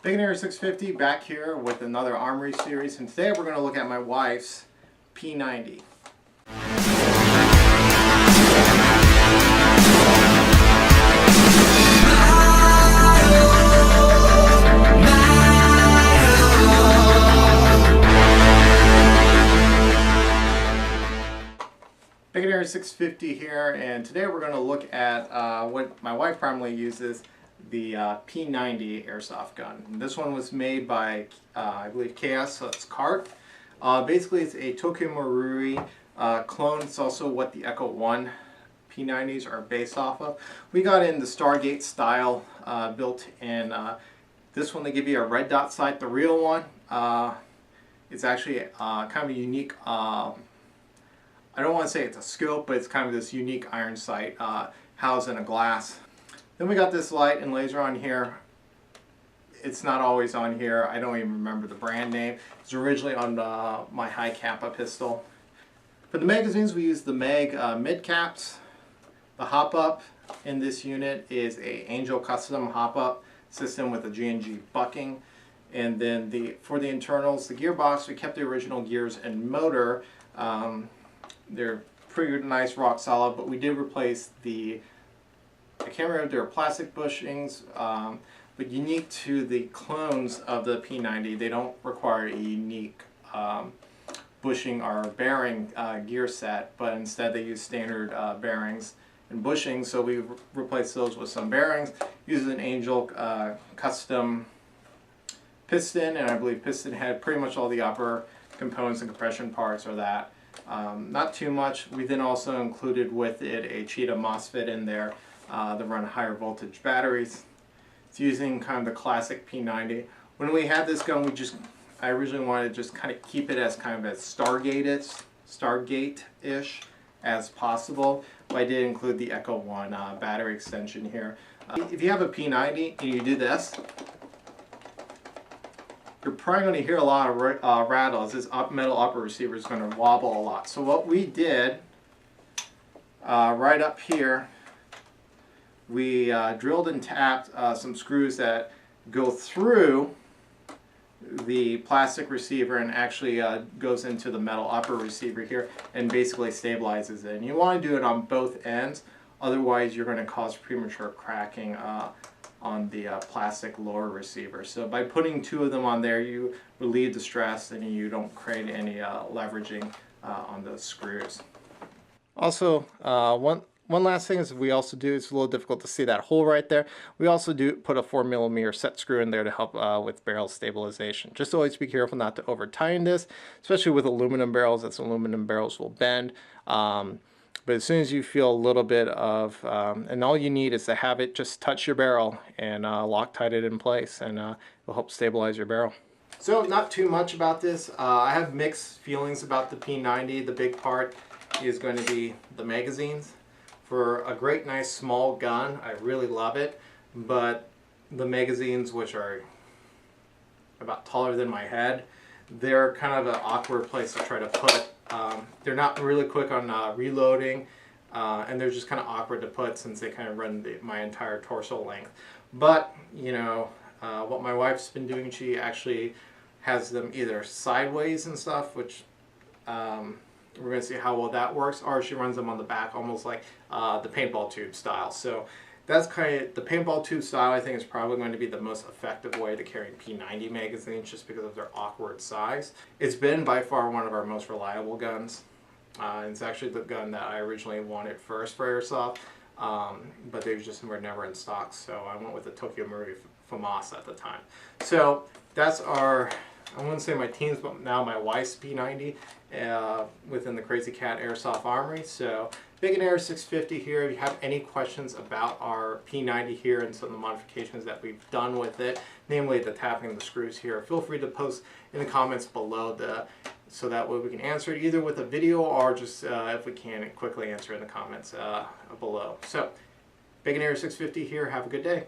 Big Air 650 back here with another Armory series, and today we're going to look at my wife's P90. Big Air 650 here, and today we're going to look at what my wife primarily uses, the P90 airsoft gun. And this one was made by, I believe, KS, so it's CART. Basically, it's a Tokyo Marui clone. It's also what the Echo 1 P90s are based off of. We got in the Stargate style built in. This one, they give you a red dot sight. The real one, it's actually kind of a unique, I don't want to say it's a scope, but it's kind of this unique iron sight housed in a glass. Then we got this light and laser on here. It's not always on here. I don't even remember the brand name. It's originally on my high Kappa pistol. For the magazines, we use the Mag mid caps. The hop up in this unit is a Angel custom hop up system with a G&G bucking. And then for the internals, the gearbox, we kept the original gears and motor. They're pretty nice, rock solid, but we did replace I can't remember if they were plastic bushings, but unique to the clones of the P90, they don't require a unique bushing or bearing gear set, but instead they use standard bearings and bushings, so we replaced those with some bearings, using an Angel custom piston, and I believe piston had pretty much all the upper components and compression parts are that. Not too much. We then also included with it a Cheetah MOSFET in there that run higher voltage batteries. It's using kind of the classic P90. When we had this gun, I originally wanted to just kind of keep it as kind of as Stargate-ish as possible. But I did include the Echo 1 battery extension here. If you have a P90 and you do this, you're probably going to hear a lot of rattles. This metal upper receiver is going to wobble a lot. So what we did, right up here, we drilled and tapped some screws that go through the plastic receiver and actually goes into the metal upper receiver here and basically stabilizes it. And you want to do it on both ends, otherwise you're going to cause premature cracking on the plastic lower receiver. So by putting two of them on there, you relieve the stress and you don't create any leveraging on those screws. Also, one last thing is we also do, it's a little difficult to see that hole right there, we also do put a 4mm set screw in there to help with barrel stabilization. Just always be careful not to over tighten this, especially with aluminum barrels, as aluminum barrels will bend. But as soon as you feel a little bit of, and all you need is to have it just touch your barrel and Loctite it in place, and it'll help stabilize your barrel. So not too much about this. I have mixed feelings about the P90. The big part is going to be the magazines. For a great, nice, small gun, I really love it, but the magazines, which are about taller than my head, they're kind of an awkward place to try to put. They're not really quick on reloading, and they're just kind of awkward to put since they kind of run my entire torso length. But, you know, what my wife's been doing, she actually has them either sideways and stuff, which we're going to see how well that works, or she runs them on the back almost like the paintball tube style. So that's kind of, the paintball tube style I think is probably going to be the most effective way to carry P90 magazines just because of their awkward size. It's been by far one of our most reliable guns. It's actually the gun that I originally wanted first for Airsoft, but they were never in stock, so I went with the Tokyo Marui FAMAS at the time. So that's our, I wouldn't say my team's, but now my wife's P90 within the Krazy Kat Airsoft Armory. So Big Air 650 here. If you have any questions about our P90 here and some of the modifications that we've done with it, namely the tapping of the screws here, feel free to post in the comments below so that way we can answer it either with a video or just if we can quickly answer in the comments below. So Big Air 650 here. Have a good day.